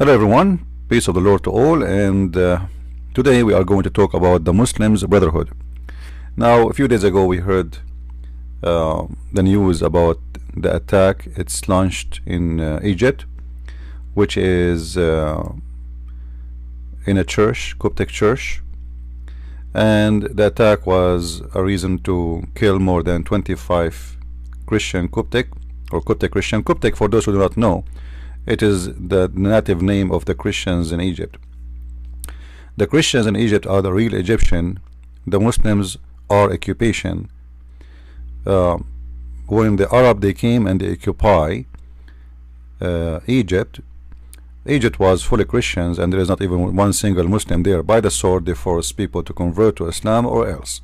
Hello everyone, peace of the Lord to all, and today we are going to talk about the Muslims Brotherhood. Now, a few days ago we heard the news about the attack. It's launched in Egypt, which is in a church, Coptic church, and the attack was a reason to kill more than 25 Christian Coptic, or Coptic Christian. Coptic, for those who do not know, it is the native name of the Christians in Egypt. The Christians in Egypt are the real Egyptian. The Muslims are occupation. When the Arab they came and they occupy Egypt, Egypt was fully Christians, and there is not even one single Muslim there. By the sword they force people to convert to Islam or else.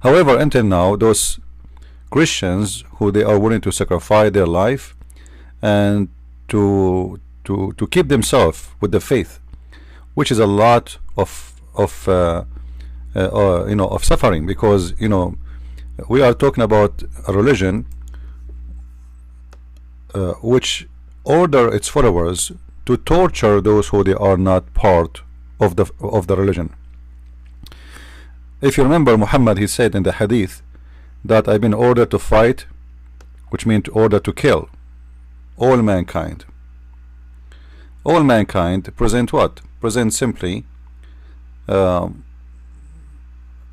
However, until now, those Christians who they are willing to sacrifice their life and to keep themselves with the faith, which is a lot of suffering, because we are talking about a religion which order its followers to torture those who they are not part of the religion. If you remember, Muhammad, he said in the hadith that I've been ordered to fight, which means ordered to kill all mankind. All mankind present what? Present simply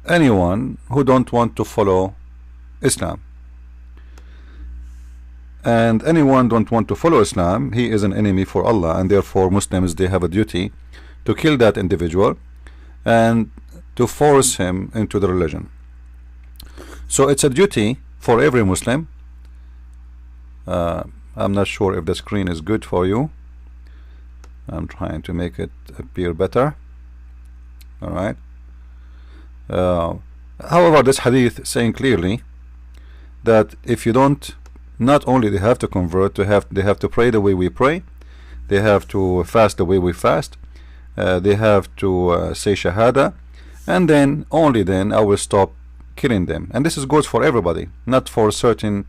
anyone who don't want to follow Islam. And anyone don't want to follow Islam, he is an enemy for Allah, and therefore Muslims, they have a duty to kill that individual and to force him into the religion. So it's a duty for every Muslim. I'm not sure if the screen is good for you. I'm trying to make it appear better. Alright. However, this hadith is saying clearly that if you don't, not only they have to convert, they have to pray the way we pray, they have to fast the way we fast, they have to say shahada, and then only then I will stop killing them. And this goes for everybody, not for certain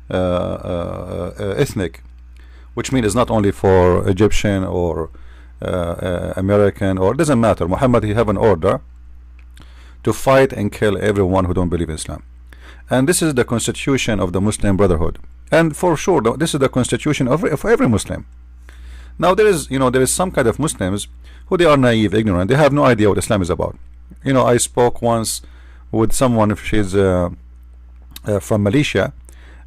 ethnic, which means it's not only for Egyptian or American, or it doesn't matter. Muhammad, he have an order to fight and kill everyone who don't believe in Islam. And this is the constitution of the Muslim Brotherhood, and for sure this is the constitution of every Muslim. Now there is some kind of Muslims who they are naive, ignorant, they have no idea what Islam is about. I spoke once with someone, she's from Malaysia,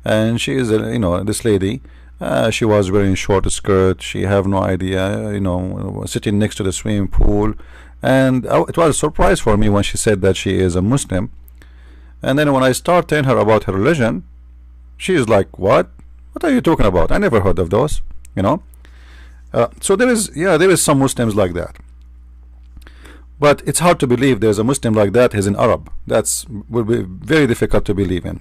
and she is this lady, she was wearing short skirt, she have no idea, sitting next to the swimming pool, and it was a surprise for me when she said that she is a Muslim. And then when I start telling her about her religion, she is like, what are you talking about? I never heard of those. So there is some Muslims like that, but it's hard to believe there's a Muslim like that is an Arab. That's will be very difficult to believe in,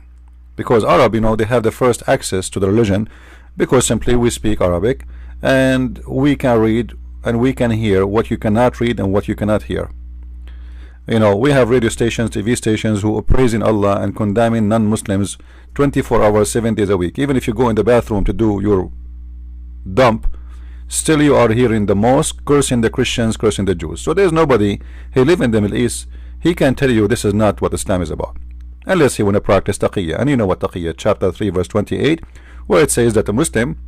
because Arab, they have the first access to the religion, because simply we speak Arabic and we can read and we can hear what you cannot read and what you cannot hear. We have radio stations, TV stations who are praising Allah and condemning non-Muslims 24 hours, 7 days a week. Even if you go in the bathroom to do your dump, still you are hearing the mosque cursing the Christians, cursing the Jews. So there's nobody who live in the Middle East, he can tell you this is not what Islam is about, unless he want to practice taqiyya. And you know what taqiyya, chapter 3 verse 28, where it says that a Muslim,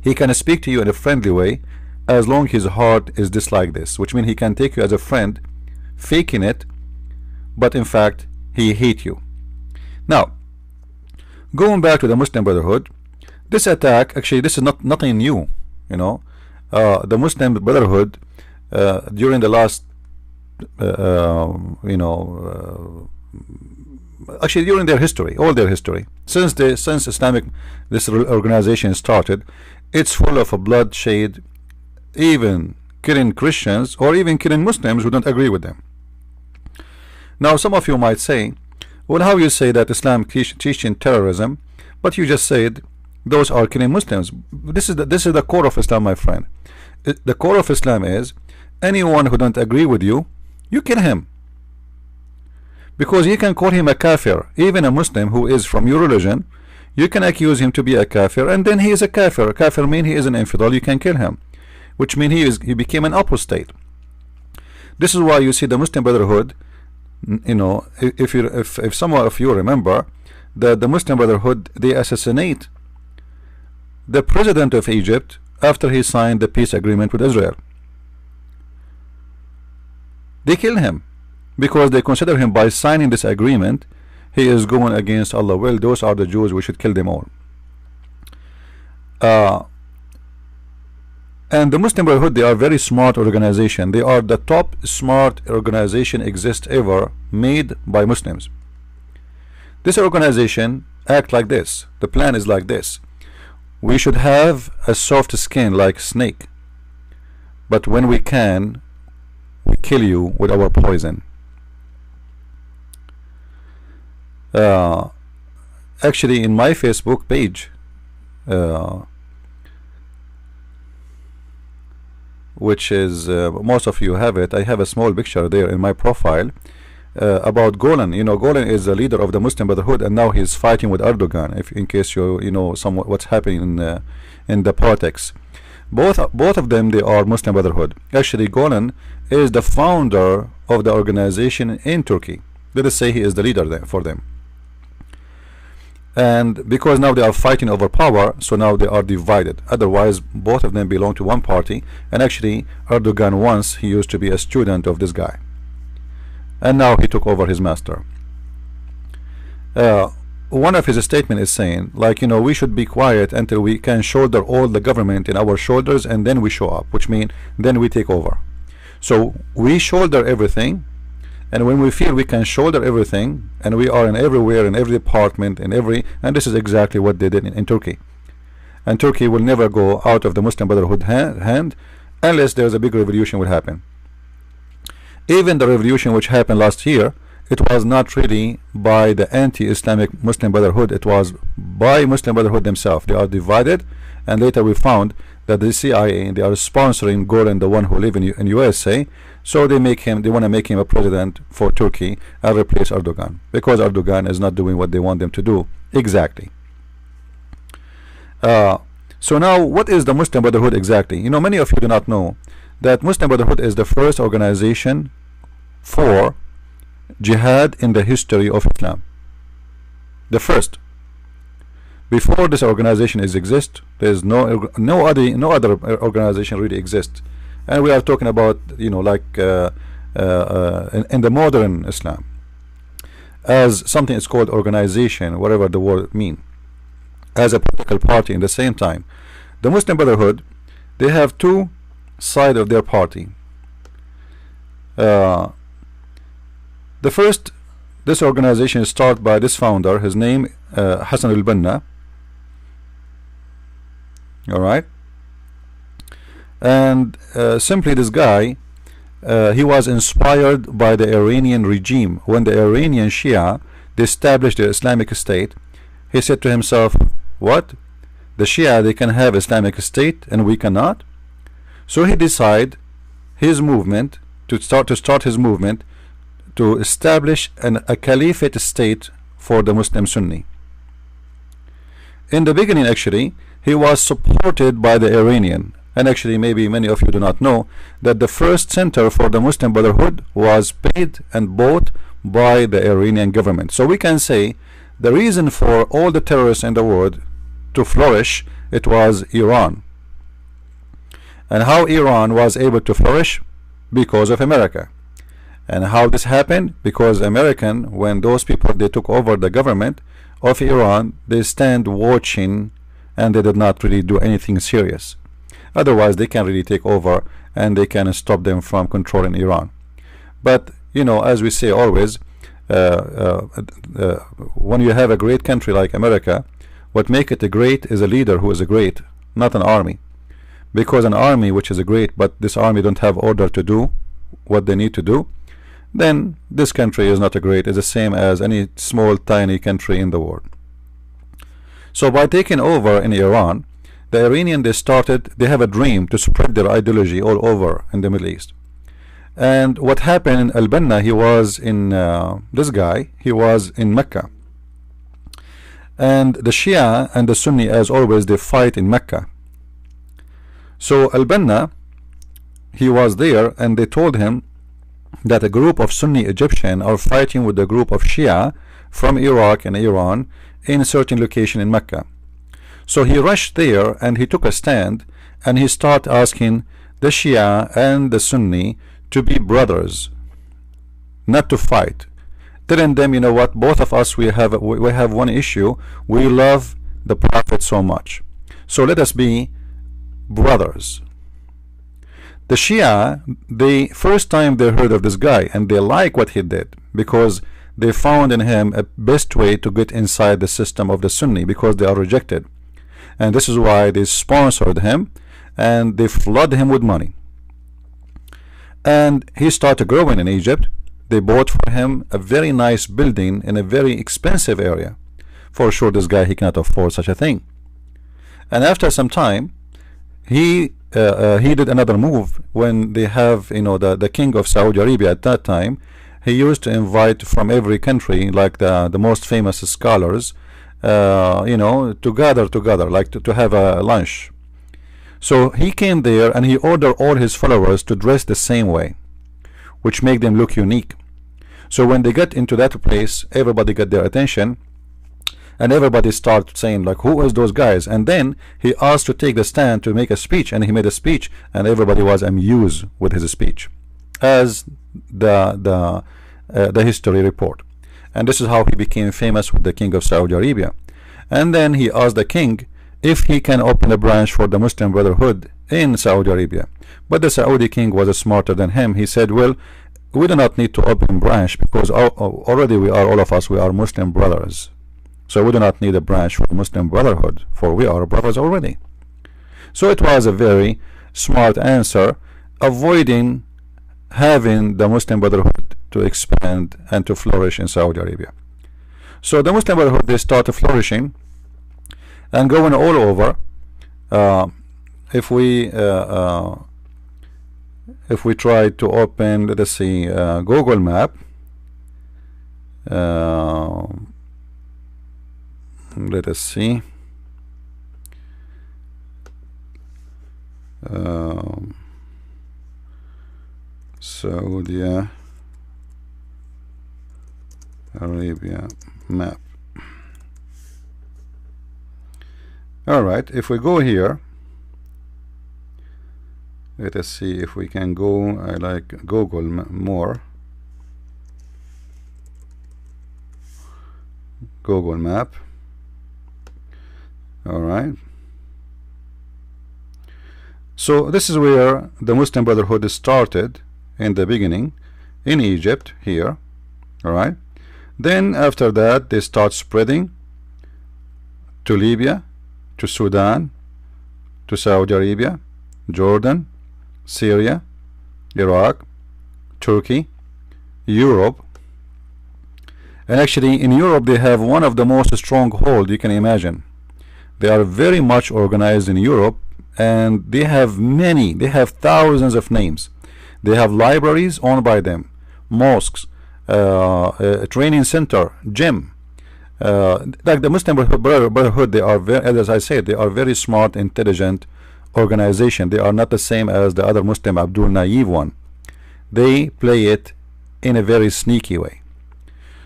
he can speak to you in a friendly way as long his heart is just like this, which means he can take you as a friend, faking it, but in fact he hate you. Now, going back to the Muslim Brotherhood, this attack, actually this is nothing new. The Muslim Brotherhood during the last actually during their history, all their history, since Islamic, this organization started, it's full of a bloodshed, even killing Christians or even killing Muslims who don't agree with them. Now some of you might say, well, how you say that Islam teaching terrorism, but you just said those are killing Muslims? This is the core of Islam, my friend. The core of Islam is anyone who don't agree with you, you kill him, because you can call him a kafir. Even a Muslim who is from your religion, You can accuse him to be a kafir, and then he is a kafir. Kafir mean he is an infidel, you can kill him, which mean he became an apostate. This is why you see the Muslim Brotherhood, you know, if some of you remember that the Muslim Brotherhood, they assassinate the president of Egypt after he signed the peace agreement with Israel. They kill him because they consider him, by signing this agreement, he is going against Allah. Well, those are the Jews, we should kill them all. And the Muslim Brotherhood, they are very smart organization. They are the top smart organization exist ever made by Muslims. This organization act like this. The plan is like this. We should have a soft skin like snake, but when we can, we kill you with our poison. Actually, in my Facebook page, which is most of you have it, I have a small picture there in my profile about Golan. You know, Golan is the leader of the Muslim Brotherhood, and now he's fighting with Erdogan. If in case you know somewhat what's happening in the politics, both of them, they are Muslim Brotherhood. Actually, Golan is the founder of the organization in Turkey. Let us say he is the leader there for them. And because now they are fighting over power, so now they are divided. Otherwise, both of them belong to one party. And actually, Erdogan once, he used to be a student of this guy, and now he took over his master. One of his statement is saying, like, you know, we should be quiet until we can shoulder all the government in our shoulders, and then we show up, which means then we take over. So we shoulder everything, and when we feel we can shoulder everything, and we are in everywhere, in every department, in every, and this is exactly what they did in Turkey. And Turkey will never go out of the Muslim Brotherhood hand unless there's a big revolution will happen. Even the revolution which happened last year, it was not really by the anti-Islamic Muslim Brotherhood, it was by Muslim Brotherhood themselves. They are divided, and later we found that the CIA, they are sponsoring Golan, the one who live in USA, so they want to make him a president for Turkey and replace Erdogan, because Erdogan is not doing what they want them to do exactly. So now, what is the Muslim Brotherhood exactly? You know, many of you do not know that Muslim Brotherhood is the first organization for jihad in the history of Islam. The first. Before this organization exist, there is no other organization really exists, and we are talking about, you know, like in the modern Islam, as something is called organization, whatever the word mean, as a political party. In the same time, the Muslim Brotherhood, they have two sides of their party. The first, this organization is started by this founder. His name Hassan al-Banna. Alright, and simply this guy, he was inspired by the Iranian regime. When the Iranian Shia, they established the Islamic State, he said to himself, what, the Shia, they can have Islamic State and we cannot? So he decided his movement to start his movement to establish a caliphate state for the Muslim Sunni. In the beginning, actually, he was supported by the Iranian, and actually maybe many of you do not know that the first center for the Muslim Brotherhood was paid and bought by the Iranian government. So we can say the reason for all the terrorists in the world to flourish, it was Iran. And how Iran was able to flourish? Because of America. And how this happened? Because American, when those people, they took over the government of Iran, they stand watching, and they did not really do anything serious. Otherwise, they can really take over and they can stop them from controlling Iran. But, you know, as we say always, when you have a great country like America, what makes it a great is a leader who is a great, not an army. Because an army which is a great, but this army don't have order to do what they need to do, then this country is not a great. It's the same as any small tiny country in the world. So by taking over in Iran, the Iranian, they have a dream to spread their ideology all over in the Middle East. And what happened in Al-Banna, he was in he was in Mecca, And the Shia and the Sunni, as always, they fight in Mecca. So Al-Banna, he was there, and they told him that a group of Sunni Egyptians are fighting with a group of Shia from Iraq and Iran in a certain location in Mecca. So he rushed there and he took a stand and he started asking the Shia and the Sunni to be brothers, not to fight, telling them, you know what, both of us, we have one issue: we love the Prophet so much, so let us be brothers. The Shia, the first time they heard of this guy, and they like what he did because they found in him a best way to get inside the system of the Sunni, because they are rejected, and this is why they sponsored him and they flood him with money. And he started growing in Egypt. They bought for him a very nice building in a very expensive area. For sure this guy, he cannot afford such a thing. And after some time, he did another move. When they have, you know, the king of Saudi Arabia at that time, he used to invite from every country, like the most famous scholars, you know, to gather together, like to have a lunch. So he came there and he ordered all his followers to dress the same way, which make them look unique. So when they got into that place, everybody got their attention, and everybody started saying, like, who is those guys? And then he asked to take the stand to make a speech, and he made a speech, and everybody was amused with his speech, as the history report. And this is how he became famous with the king of Saudi Arabia. And then he asked the king if he can open a branch for the Muslim Brotherhood in Saudi Arabia. But the Saudi king was smarter than him. He said, well, we do not need to open a branch, because already we are, all of us, we are Muslim brothers. So we do not need a branch for Muslim Brotherhood, for we are brothers already. So it was a very smart answer, avoiding having the Muslim Brotherhood to expand and to flourish in Saudi Arabia. So the Muslim Brotherhood, they started flourishing and going all over. If we try to open, let us see, Google Map, let us see, Saudi Arabia map. Alright, if we go here, let us see if we can go, I like Google more, Google Map. Alright, so this is where the Muslim Brotherhood started in the beginning, in Egypt here. Alright, then after that they start spreading to Libya, to Sudan, to Saudi Arabia, Jordan, Syria, Iraq, Turkey, Europe. And actually in Europe they have one of the most stronghold you can imagine. They are very much organized in Europe, and they have thousands of names. They have libraries owned by them, mosques, a training center, gym. Like the Muslim Brotherhood, they are very, as I said, they are very smart, intelligent organization. They are not the same as the other Muslim Abdul Naive one. They play it in a very sneaky way.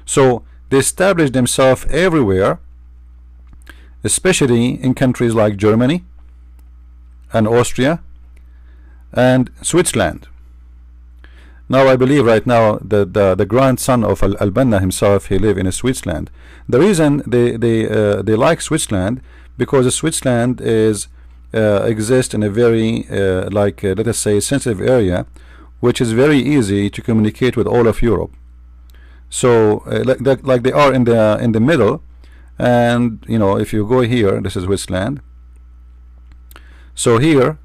So they establish themselves everywhere, especially in countries like Germany and Austria and Switzerland. Now I believe right now that the grandson of Al-Banna himself, he live in Switzerland. The reason they like Switzerland, because Switzerland is exists in a very let us say sensitive area, which is very easy to communicate with all of Europe. So like they are in the middle. And you know, if you go here, this is Switzerland. So here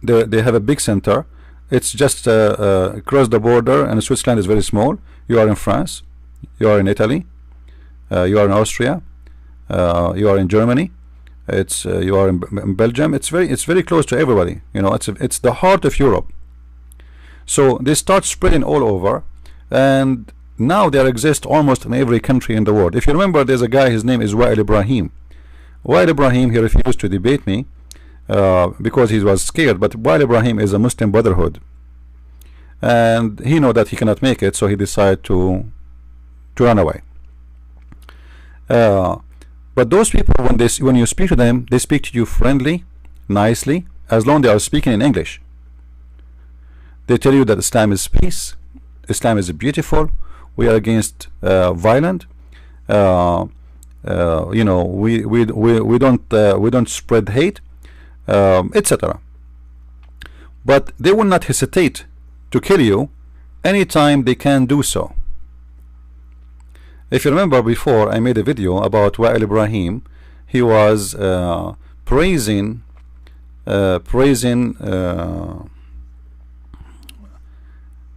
they have a big center. It's just across the border, and Switzerland is very small. You are in France, you are in Italy, you are in Austria, you are in Germany, you are in Belgium. It's very close to everybody. You know, it's the heart of Europe. So they start spreading all over, and now they exist almost in every country in the world. If you remember, there's a guy, his name is Wael Ibrahim. Wael Ibrahim, he refused to debate me because he was scared, but Wael Ibrahim is a Muslim Brotherhood, and he know that he cannot make it, so he decided to run away. But those people, when you speak to them, they speak to you friendly, nicely, as long as they are speaking in English. They tell you that Islam is peace, Islam is beautiful, we are against violence. You know, we don't spread hate, etc. But they will not hesitate to kill you anytime they can do so. If you remember, before I made a video about Wael Ibrahim, he was praising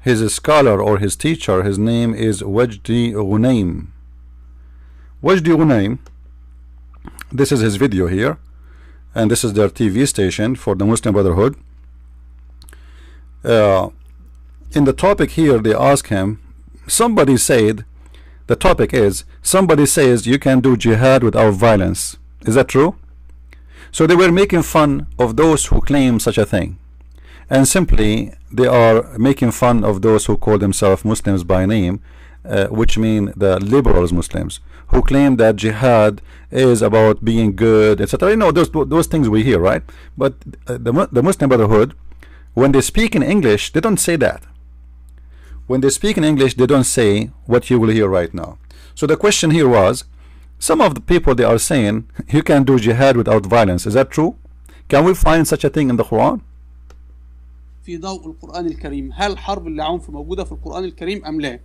his scholar or his teacher. His name is Wajdi Ghunaim. Wajdi Ghunaim, this is his video here, and this is their TV station for the Muslim Brotherhood. In the topic here, they ask him, somebody said, the topic is, somebody says you can do jihad without violence. Is that true? So they were making fun of those who claim such a thing. And simply, they are making fun of those who call themselves Muslims by name, which mean the liberals Muslims, who claim that jihad is about being good, etc. You know, those things we hear, right? But the Muslim Brotherhood, when they speak in English, they don't say that. When they speak in English, they don't say what you will hear right now. So the question here was, some of the people, they are saying you can do jihad without violence. Is that true? Can we find such a thing in the Quran? في ضوء القرآن الكريم، هل حرب العنف موجودة في القرآن الكريم أم لا؟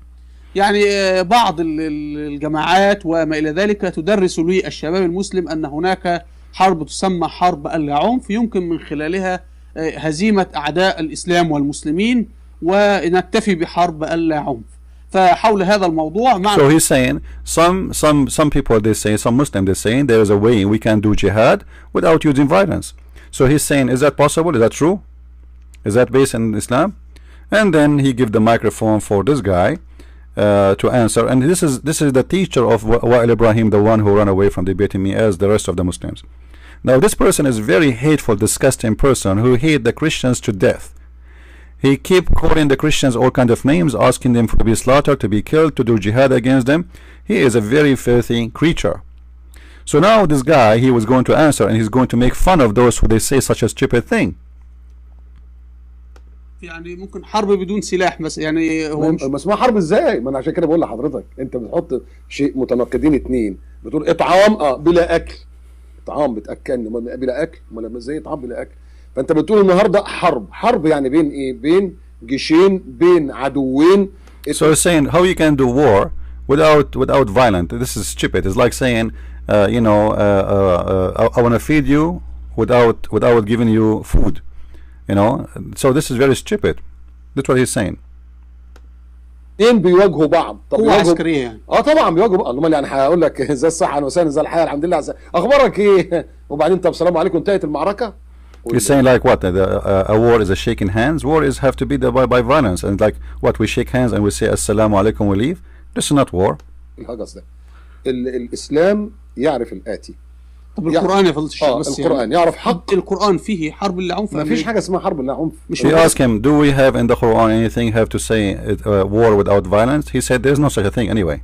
يعني بعض الجماعات وما إلى ذلك تدرس للشباب المسلم أن هناك حرب تسمى حرب العنف يمكن من خلالها هزيمة أعداء الإسلام والمسلمين ونكتفي بحرب العنف. فحول هذا الموضوع مع So he's saying some people, they say, some Muslims, they're saying there is a way we can do jihad without using violence. So he's saying, is that possible? Is that true? Is that based in Islam? And then he give the microphone for this guy to answer. And this is the teacher of Wael Ibrahim, the one who ran away from debating me, as the rest of the Muslims. Now this person is very hateful, disgusting person who hate the Christians to death. He keep calling the Christians all kind of names, asking them to be slaughtered, to be killed, to do jihad against them. He is a very filthy creature. So now this guy, he was going to answer, and he's going to make fun of those who they say such a stupid thing. يعني ممكن حرب بدون سلاح بس يعني هو ما اسمها حرب ازاي؟ ما انا عشان كده بقول لحضرتك انت بتحط شيء متناقضين اتنين، بتقول اطعام بلا اكل، اطعام بتاكلني بلا اكل، امال ازاي اطعام بلا اكل؟ فانت بتقول النهارده حرب يعني بين ايه؟ بين جيشين، بين عدوين. So he's saying how you can do war without violence. This is stupid. It's like saying you know, I want to feed you without giving you food. You know, so this is very stupid. That's what he's saying. اثنين بيواجهوا بعض. طب قوة عسكرية يعني. طبعا بيواجهوا بعض. امال يعني هقول لك ازاي الصحة وسهلا ازاي الحياة الحمد لله اخبارك ايه؟ وبعدين طب السلام عليكم انتهت المعركة؟ He's saying like what? A war is a shaking hands. War is have to be by violence, and like what, we shake hands and we say assalamu alaikum, we leave. This is not war. الهجس ده. الإسلام يعرف الآتي. طب القرآن يا فضيلة الشيخ بس القرآن يعرف حق. القرآن فيه حرب العنف. ما فيش حاجة اسمها حرب العنف. We ask him, do we have in the Quran anything have to say war without violence? He said there's no such a thing anyway.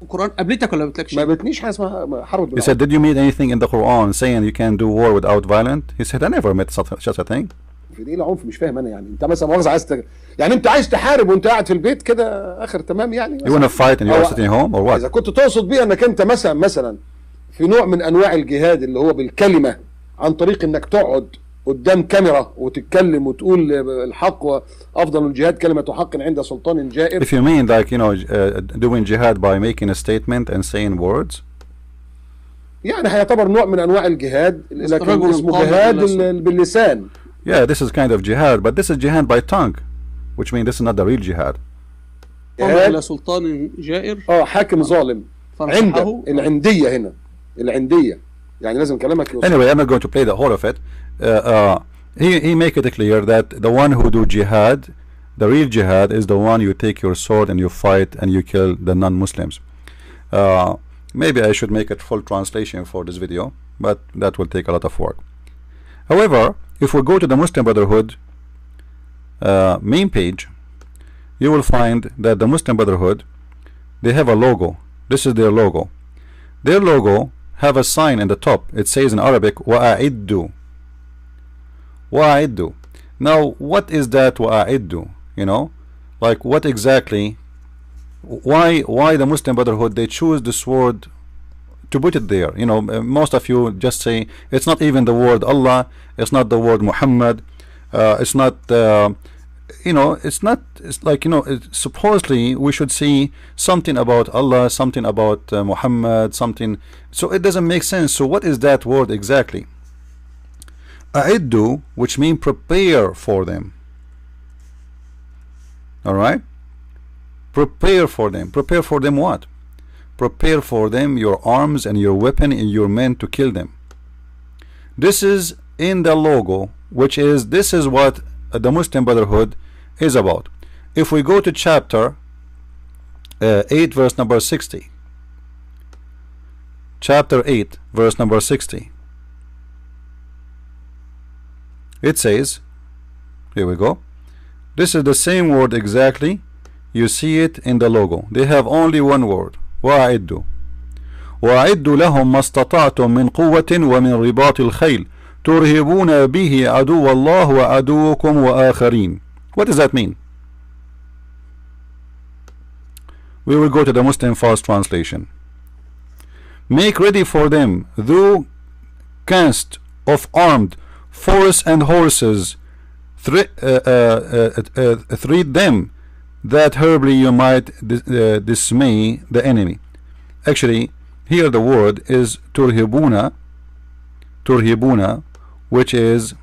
القرآن قابلتك ولا قابلتكش؟ ما قابلتنيش حاجة اسمها حرب بالعنف. He said, did you meet anything in the Quran saying you can do war without violence? He said, I never met such a thing. في دي العنف مش فاهم انا يعني. انت مثلا مؤاخذة عايز يعني انت عايز تحارب وانت قاعد في البيت كده اخر تمام يعني. You want to fight and you're sitting home or what? إذا كنت تقصد بيها انك انت مثلا في نوع من انواع الجهاد اللي هو بالكلمة عن طريق انك تقعد قدام كاميرا وتتكلم وتقول الحق وافضل الجهاد كلمة حق عند سلطان جائر. If you mean like, you know, doing jihad by making a statement and saying words, يعني هيعتبر نوع من انواع الجهاد لكن اسمه جهاد باللسان. Yeah, this is kind of jihad, but this is jihad by tongue, which means this is not the real jihad. إلى سلطان جائر. حاكم ظالم. عنده العندية هنا. العندية يعني لازم كلامك يوصل. Anyway, I'm not going to play the whole of it. He make it clear that the one who do jihad The real jihad is the one you take your sword and you fight and you kill the non-Muslims. Maybe I should make a full translation for this video, but that will take a lot of work. However, if we go to the Muslim Brotherhood main page, you will find that the Muslim Brotherhood, they have a logo. This is their logo. Their logo have a sign in the top. It says in Arabic, وَأَعِدُّ. وَأَعِدُّ. Now, what is that وَأَعِدُّ? You know, like what exactly? Why the Muslim Brotherhood, they choose this word to put it there? You know, most of you just say it's not even the word Allah, it's not the word Muhammad, it's not you know, it's not, it's like, you know, supposedly we should see something about Allah, something about Muhammad, something, so it doesn't make sense. So what is that word exactly? A'iddu, which means prepare for them. Alright, prepare for them. Prepare for them what? Prepare for them your arms and your weapon and your men to kill them. This is in the logo, which is, this is what the Muslim Brotherhood is about. If we go to chapter 8 verse number 60, chapter 8 verse number 60, it says, here we go, this is the same word exactly. You see it in the logo. They have only one word, وَأَعِدُّ. وَأَعِدُّ لَهُمْ مَا اسْتَطَعْتُم مِّن قُوَّةٍ وَمِن رِبَاطِ الْخَيْلِ تُرْهِبُونَ بِهِ عَدُوَّ اللَّهِ وَعَدُوَّكُمْ وَآخَرِينَ. What does that mean? We will go to the Muslim Fast Translation. Make ready for them thou cast of armed force and horses, threat them, that hurriedly you might dismay the enemy. Actually, here the word is turhibuna, which is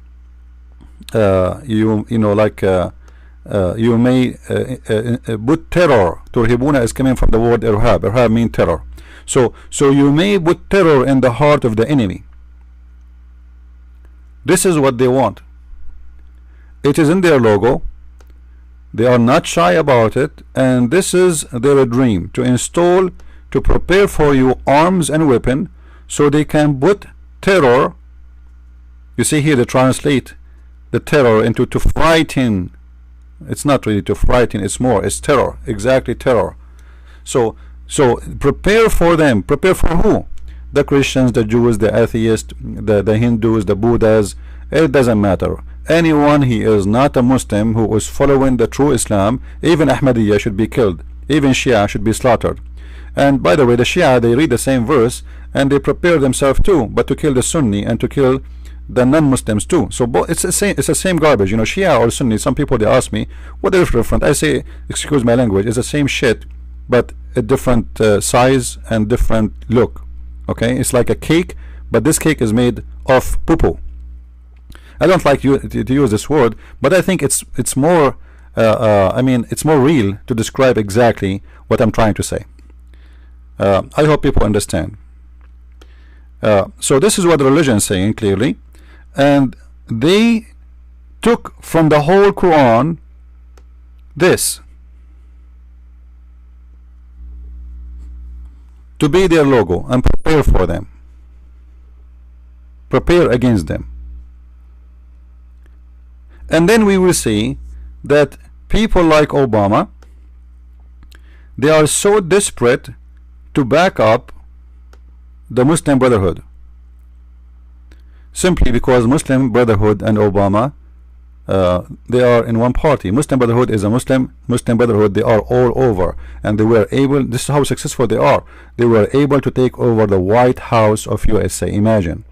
you know, like you may put terror. Turhibuna is coming from the word irhab. Irhab means terror. So you may put terror in the heart of the enemy. This is what they want. It is in their logo. They are not shy about it, and this is their dream, to install, to prepare for you arms and weapon, so they can put terror. You see here they translate the terror into to frighten. It's not really to frighten, it's more, it's terror, exactly terror. So prepare for them. Prepare for who? The Christians, the Jews, the atheists, the Hindus, the Buddhas. It doesn't matter. Anyone he is not a Muslim who is following the true Islam, even Ahmadiyya should be killed, even Shia should be slaughtered. And by the way, the Shia, they read the same verse and they prepare themselves too, but to kill the Sunni and to kill the non-Muslims too. So it's the same garbage, you know. Shia or Sunni, some people they ask me what is different. I say, excuse my language, it's the same shit, but a different size and different look. Okay, it's like a cake, but this cake is made of poo-poo. I don't like to use this word, but I think it's more I mean, it's more real to describe exactly what I'm trying to say. I hope people understand. So this is what the religion is saying clearly, and they took from the whole Quran this to be their logo and prepare for them, prepare against them. And then we will see that people like Obama, they are so desperate to back up the Muslim Brotherhood, simply because Muslim Brotherhood and Obama, they are in one party. Muslim Brotherhood is a Muslim Brotherhood. They are all over, and they were able, this is how successful they are, they were able to take over the White House of USA. Imagine.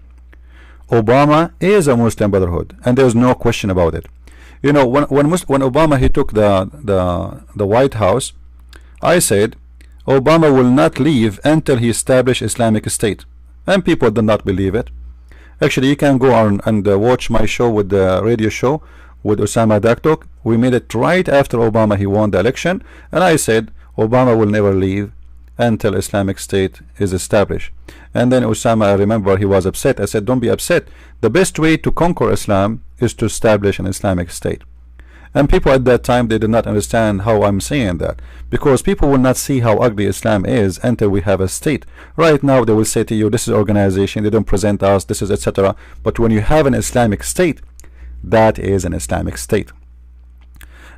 Obama is a Muslim Brotherhood, and there's no question about it. You know, when Obama he took the White House, I said Obama will not leave until he establishes Islamic State, and people did not believe it. Actually, you can go on and watch my show with the radio show with Osama Daktok. We made it right after Obama he won the election, and I said Obama will never leave until Islamic State is established. And then Osama, I remember, he was upset. I said, don't be upset. The best way to conquer Islam is to establish an Islamic State. And people at that time, they did not understand how I'm saying that, because people will not see how ugly Islam is until we have a state. Right now they will say to you, this is organization, they don't present us, this is etc. But when you have an Islamic state, that is an Islamic state.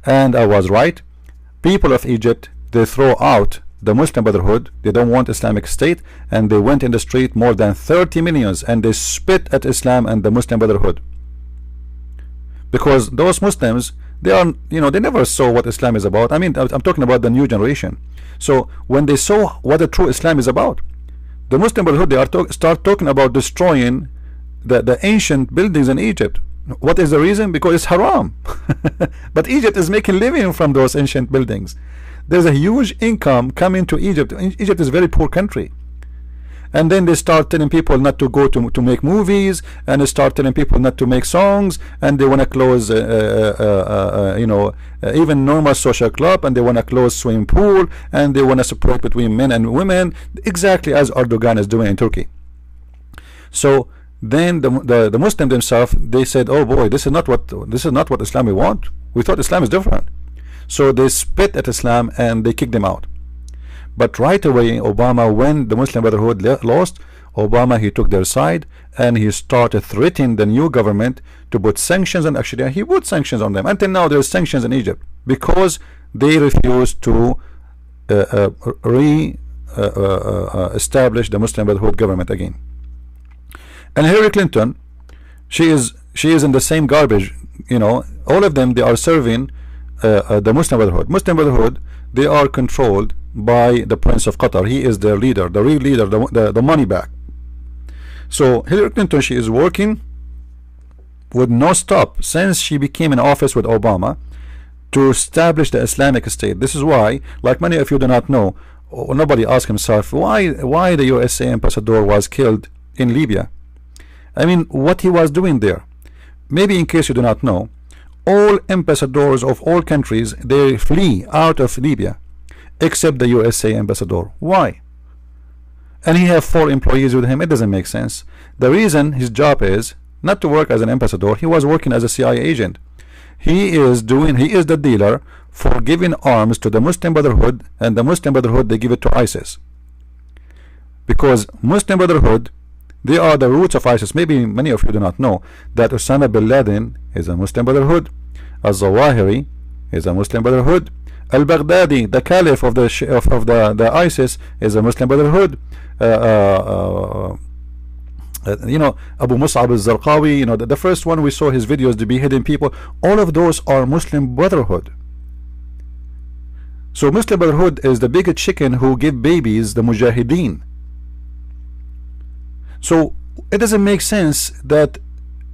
And I was right. People of Egypt, they throw out the Muslim Brotherhood, they don't want Islamic State, and they went in the street, more than 30 millions, and they spit at Islam and the Muslim Brotherhood, because those Muslims, they are, they never saw what Islam is about. I mean, I'm talking about the new generation. So when they saw what the true Islam is about, the Muslim Brotherhood, they are start talking about destroying the ancient buildings in Egypt. What is the reason? Because it's haram. But Egypt is making living from those ancient buildings. There's a huge income coming to Egypt. Egypt is a very poor country. And then they start telling people not to go to make movies, and they start telling people not to make songs, and they want to close even normal social club, and they want to close swimming pool, and they want to separate between men and women, exactly as Erdogan is doing in Turkey. So then the Muslims themselves, they said, oh boy, this is not what Islam we want. We thought Islam is different. So they spit at Islam and they kicked them out. But right away, Obama, when the Muslim Brotherhood lost, Obama, he took their side, and he started threatening the new government to put sanctions, and actually he put sanctions on them. Until now there's sanctions in Egypt because they refused to establish the Muslim Brotherhood government again. And Hillary Clinton, she is in the same garbage. All of them, they are serving the Muslim Brotherhood. Muslim Brotherhood, they are controlled by the Prince of Qatar. He is their leader, the real leader, the money back. So Hillary Clinton, she is working with no stop since she became in office with Obama to establish the Islamic State. This is why, like many of you do not know, or nobody asked himself why the USA ambassador was killed in Libya. I mean, what he was doing there. Maybe in case you do not know, all ambassadors of all countries, they flee out of Libya except the USA ambassador. Why? And he have 4 employees with him. It doesn't make sense. The reason his job is not to work as an ambassador, he was working as a CIA agent. He is the dealer for giving arms to the Muslim Brotherhood, and the Muslim Brotherhood, they give it to ISIS. Because Muslim Brotherhood, they are the roots of ISIS. Maybe many of you do not know that Osama bin Laden is a Muslim Brotherhood. Al-Zawahiri is a Muslim Brotherhood. Al-Baghdadi, the caliph of the ISIS, is a Muslim Brotherhood. Abu Mus'ab al-Zarqawi, the first one we saw his videos, the beheading people, all of those are Muslim Brotherhood. So Muslim Brotherhood is the big chicken who give babies the Mujahideen. So it doesn't make sense that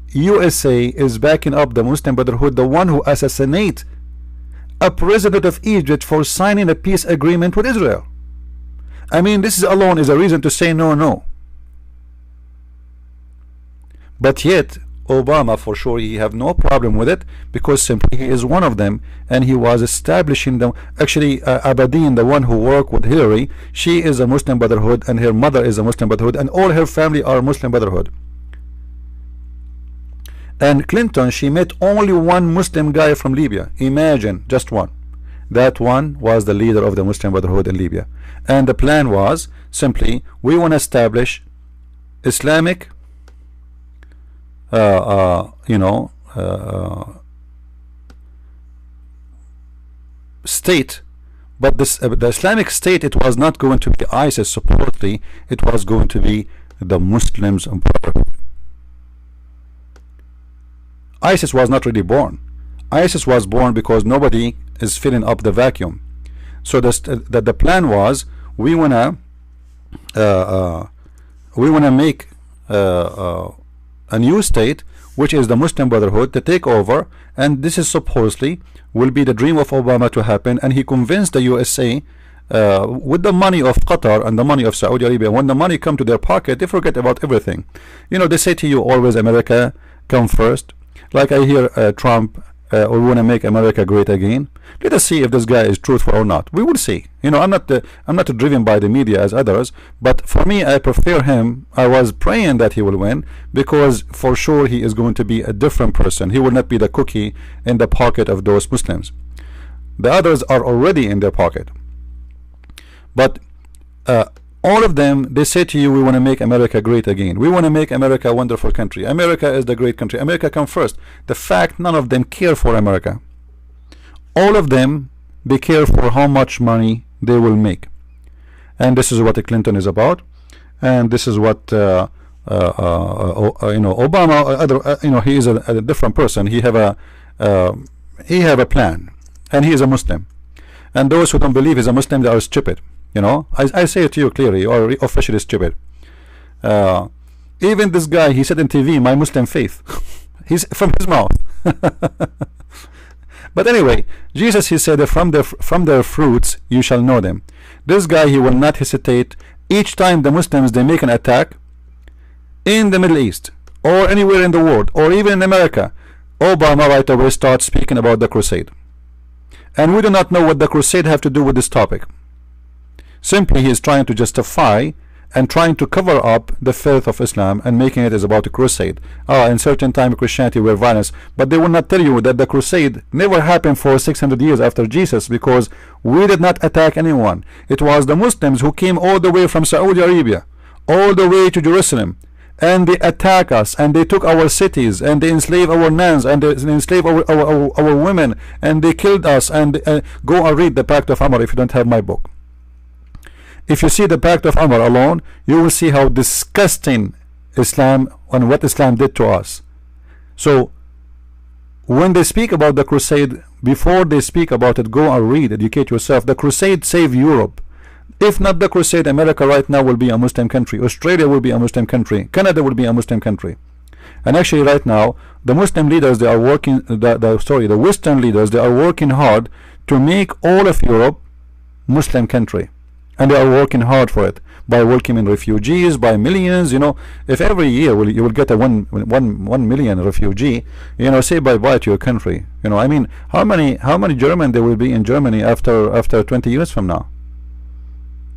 USA is backing up the Muslim Brotherhood, the one who assassinate a president of Egypt for signing a peace agreement with Israel. I mean, this alone is a reason to say no. But yet Obama, for sure, he have no problem with it, because simply he is one of them, and he was establishing them. Actually, Abadine, the one who worked with Hillary, she is a Muslim Brotherhood, and her mother is a Muslim Brotherhood, and all her family are Muslim Brotherhood. And Clinton, she met only one Muslim guy from Libya. Imagine, just one. That one was the leader of the Muslim Brotherhood in Libya. And the plan was simply, we want to establish Islamic state, but the Islamic State, it was not going to be ISIS supposedly, it was going to be the Muslims Brotherhood. ISIS was not really born. ISIS was born because nobody is filling up the vacuum. So the plan was, we wanna make a new state, which is the Muslim Brotherhood, to take over, and this is supposedly will be the dream of Obama to happen. And he convinced the USA with the money of Qatar and the money of Saudi Arabia. When the money come to their pocket, they forget about everything. They say to you always, America come first. Like I hear Trump or we want to make America great again. Let us see if this guy is truthful or not. We will see. You know, I'm not driven by the media as others, but for me, I prefer him. I was praying that he will win, because for sure he is going to be a different person. He will not be the cookie in the pocket of those Muslims. The others are already in their pocket. But all of them, they say to you, we want to make America great again. We want to make America a wonderful country. America is the great country. America come first. The fact, none of them care for America. All of them, they care for how much money they will make. And this is what the Clinton is about. And this is what Obama, he is a different person. He have a plan, and he is a Muslim. And those who don't believe he's a Muslim, they are stupid. I say it to you clearly, you are officially stupid. Even this guy, he said in TV, my Muslim faith. He's from his mouth. But anyway, Jesus, he said that from their fruits you shall know them. This guy, he will not hesitate. Each time the Muslims, they make an attack in the Middle East or anywhere in the world or even in America, Obama right away starts speaking about the crusade. And we do not know what the crusade have to do with this topic. Simply he is trying to justify and trying to cover up the faith of Islam and making it as about a crusade. In certain time Christianity were violence, but they will not tell you that the crusade never happened for 600 years after Jesus, because we did not attack anyone. It was the Muslims who came all the way from Saudi Arabia all the way to Jerusalem, and they attack us, and they took our cities, and they enslaved our nuns, and they enslaved our women, and they killed us. And go and read the Pact of Amr if you don't have my book. If you see the Pact of Amr alone, you will see how disgusting Islam and what Islam did to us. So when they speak about the crusade, before they speak about it, go and read, educate yourself. The crusade saved Europe. If not the crusade, America right now will be a Muslim country. Australia will be a Muslim country. Canada will be a Muslim country. And actually right now, the Muslim leaders, they are working, the Western leaders, they are working hard to make all of Europe Muslim country. And they are working hard for it by welcoming refugees by millions. If every year you will get a 1 million refugee, say bye-bye to your country. I mean, how many German there will be in Germany after 20 years from now?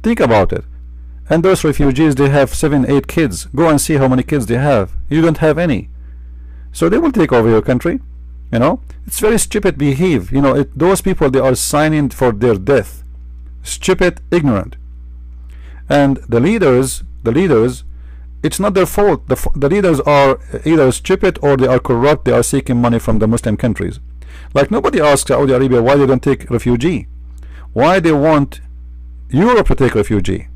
Think about it. And those refugees, they have 7-8 kids. Go and see how many kids they have. You don't have any. So they will take over your country. It's very stupid behave. Those people, they are signing for their death. Stupid, ignorant. And the leaders, it's not their fault. The leaders are either stupid or they are corrupt. They are seeking money from the Muslim countries. Like, nobody asks Saudi Arabia why they don't take refugee, why they want Europe to take refugee,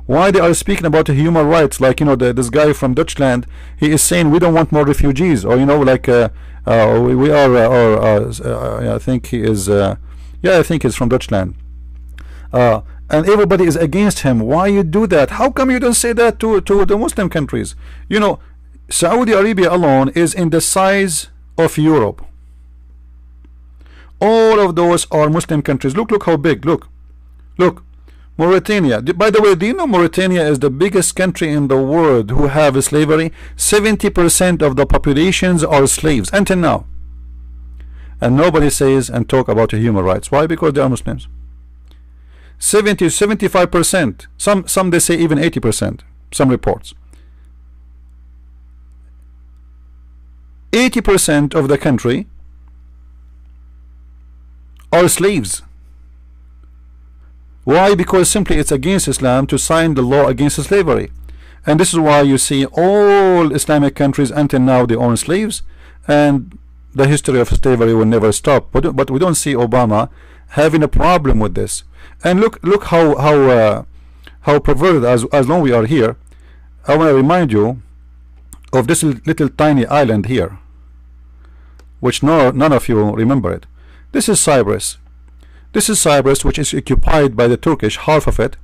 why they are speaking about human rights. Like, this guy from Deutschland, he is saying we don't want more refugees, or we are, I think he is, I think he's from Deutschland. And everybody is against him. Why you do that? How come you don't say that to the Muslim countries? Saudi Arabia alone is in the size of Europe. All of those are Muslim countries. Look how big. Look Mauritania. By the way, do you know Mauritania is the biggest country in the world who have slavery? 70% of the populations are slaves until now. And nobody says and talk about human rights. Why? Because they are Muslims. 75%. Some they say even 80%. Some reports. 80% of the country are slaves. Why? Because simply it's against Islam to sign the law against slavery. And this is why you see all Islamic countries until now they own slaves, and the history of slavery will never stop. But we don't see Obama having a problem with this. And look how perverted. As long we are here, I want to remind you of this little tiny island here, which none of you remember it. This is Cyprus. This is Cyprus, which is occupied by the Turkish, half of it.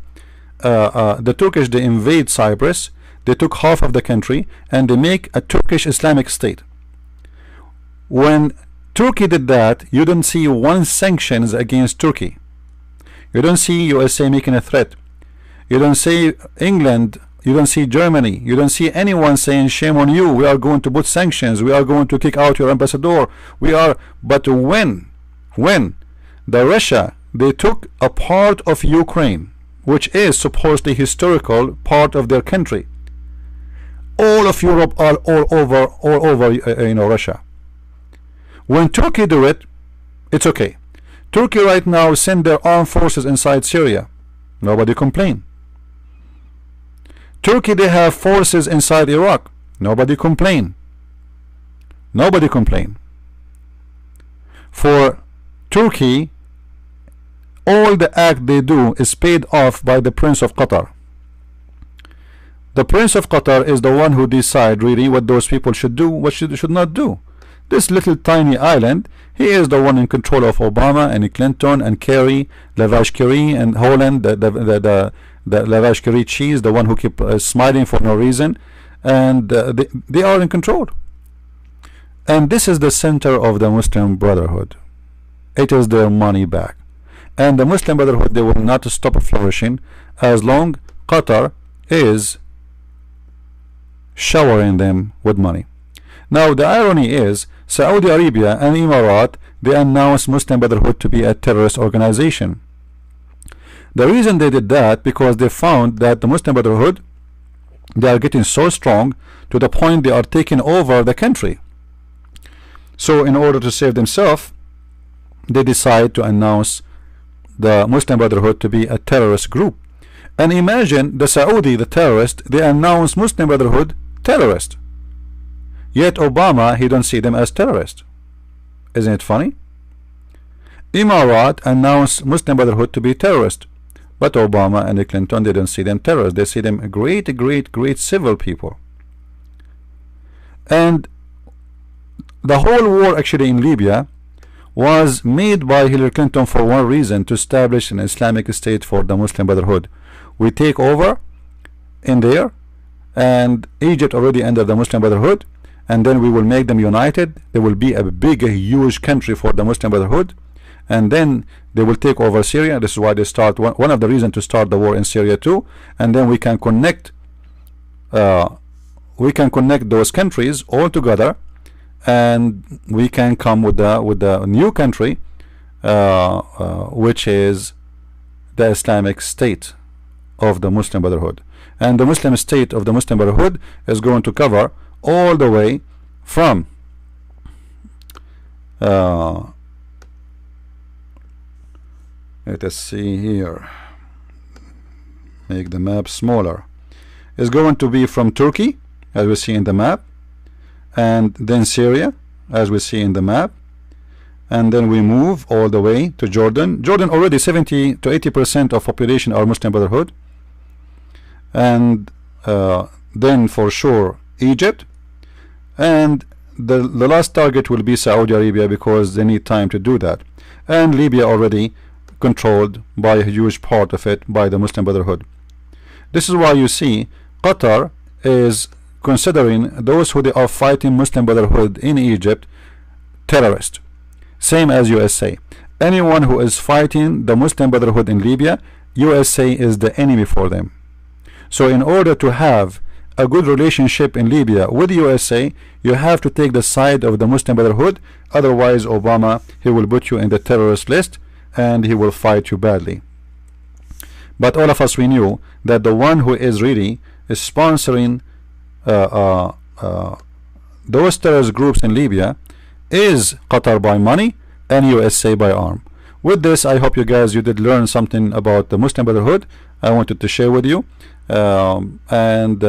The Turkish, they invade Cyprus, they took half of the country, and they make a Turkish Islamic state. When Turkey did that, you don't see one sanctions against Turkey. You don't see USA making a threat. You don't see England, you don't see Germany, you don't see anyone saying shame on you, we are going to put sanctions, we are going to kick out your ambassador, we are. But when the Russia, they took a part of Ukraine, which is supposedly historical part of their country, all of Europe are all over Russia. When Turkey do it, it's okay. Turkey right now send their armed forces inside Syria, nobody complain. Turkey, they have forces inside Iraq, nobody complain. Nobody complain. For Turkey, all the act they do is paid off by the Prince of Qatar. The Prince of Qatar is the one who decide really what those people should do, what should not do. This little tiny island, he is the one in control of Obama and Clinton and Kerry, Lavage Kerry and Holland, the Lavage Kerry cheese, the one who keep smiling for no reason, and they are in control. And this is the center of the Muslim Brotherhood. It is their money back. And the Muslim Brotherhood, they will not stop flourishing as long Qatar is showering them with money. Now the irony is, Saudi Arabia and Emirat, they announced Muslim Brotherhood to be a terrorist organization. The reason they did that, because they found that the Muslim Brotherhood, they are getting so strong to the point they are taking over the country. So in order to save themselves, they decide to announce the Muslim Brotherhood to be a terrorist group. And imagine the Saudi, the terrorist, they announce Muslim Brotherhood terrorist. Yet Obama, he don't see them as terrorists. Isn't it funny? Emirat announced Muslim Brotherhood to be terrorist, but Obama and Clinton, they don't see them terrorists. They see them great civil people. And the whole war actually in Libya was made by Hillary Clinton for one reason: to establish an Islamic state for the Muslim Brotherhood. We take over in there, and Egypt already under the Muslim Brotherhood, and then we will make them united. There will be a big, huge country for the Muslim Brotherhood, and then they will take over Syria. This is why they start one of the reasons to start the war in Syria too. And then we can connect those countries all together, and we can come with the new country, which is the Islamic State of the Muslim Brotherhood. And the Muslim State of the Muslim Brotherhood is going to cover all the way from let us see here, make the map smaller. It's going to be from Turkey, as we see in the map, and then Syria, as we see in the map, and then we move all the way to Jordan. Jordan already 70 to 80% of population are Muslim Brotherhood, and then for sure Egypt, and the last target will be Saudi Arabia, because they need time to do that, and Libya already controlled by a huge part of it by the Muslim Brotherhood. This is why you see Qatar is considering those who they are fighting Muslim Brotherhood in Egypt terrorist, same as USA. Anyone who is fighting the Muslim Brotherhood in Libya, USA is the enemy for them. So in order to have a good relationship in Libya with USA, you have to take the side of the Muslim Brotherhood. Otherwise Obama, he will put you in the terrorist list and he will fight you badly. But all of us, we knew that the one who is really is sponsoring those terrorist groups in Libya is Qatar by money and USA by arm. With this, I hope you guys, you did learn something about the Muslim Brotherhood. I wanted to share with you, and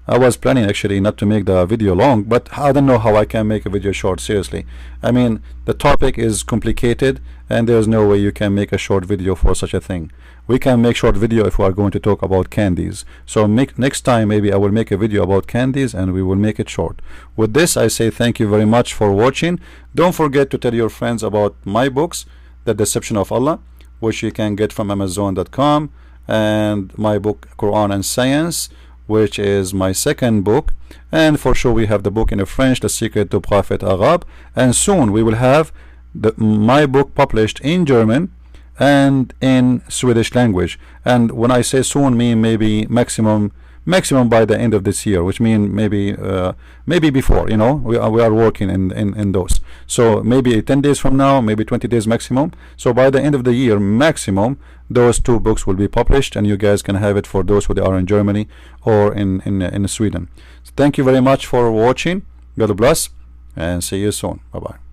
I was planning actually not to make the video long, but I don't know how I can make a video short. Seriously, I mean, the topic is complicated and there's no way you can make a short video for such a thing. We can make short video if we are going to talk about candies. So next time maybe I will make a video about candies and we will make it short. With this, I say thank you very much for watching. Don't forget to tell your friends about my books, The Deception of Allah, which you can get from Amazon.com, and my book Quran and Science, which is my second book, and for sure we have the book in French, The Secret to Prophet Arab, and soon we will have my book published in German and in Swedish language. And when I say soon, mean maybe maximum maximum by the end of this year, which means maybe before, you know, we are working in those. So maybe 10 days from now, maybe 20 days maximum. So by the end of the year maximum, those 2 books will be published, and you guys can have it for those who are in Germany or in Sweden. So thank you very much for watching. God bless, and see you soon. Bye bye.